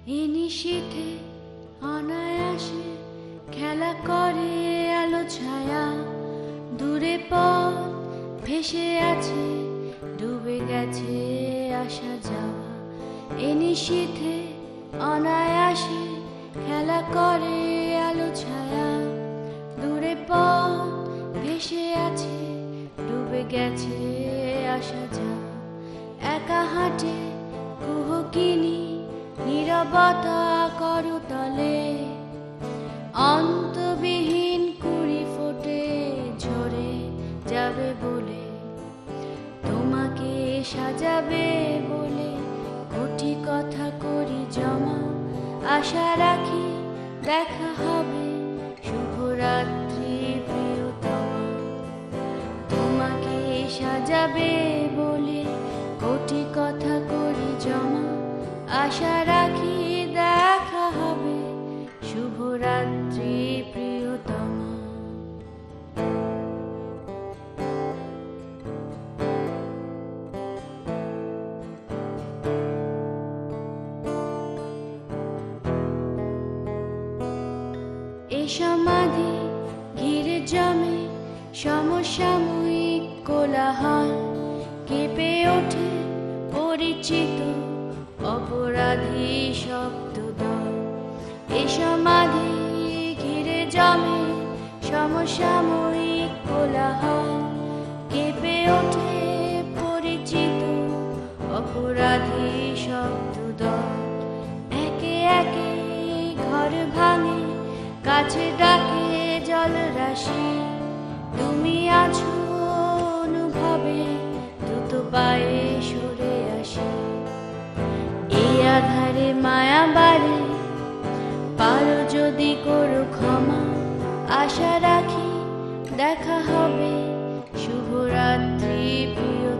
এ নিশীথে অনায়াসে খেলা করে আলো ছায়া, দূরে পথ ভেসে আছে, ডুবে গেছে আসা যাওয়া। এ নিশীথে অনায়াসে খেলা করে আলো ছায়া, দূরে পথ ভেসে আছে, ডুবে গেছে আসা যাওয়া। একা হাঁটে কুহকিনী নীরবতা করতলে, অন্তবিহীন কুড়ি ফোটে ঝরে যাবে বলে, তোমাকে সাজাবে বলে কোটি কথা করি জমা। আশা রাখি দেখা হবে, শুভরাত্রি প্রিয়তমা। তোমাকে সাজাবে বলে কোটি কথা করি জমা। আশা রাখি দেখা হবে, শুভরাত্রি প্রিয়তমা। এ সমাধি ঘিরে জমে সমসাময়িক কোলাহল, কেঁপে ওঠে পরিচিত অপরাধী শব্দদল। এ সমাধি ঘিরে জমে সমসাময়িক কোলাহল, কেঁপে ওঠে পরিচিত অপরাধী শব্দদল। একে একে ঘর ভাঙে, কাছে ডাকে জলরাশি, তুমি আছো অনুভবে, দ্রুত পায়ে সরে আসি। এই আধারে মায়া বাড়ে, পারো যদি করো ক্ষমা। আশা রাখি দেখা হবে, শুভরাত্রি প্রিয়।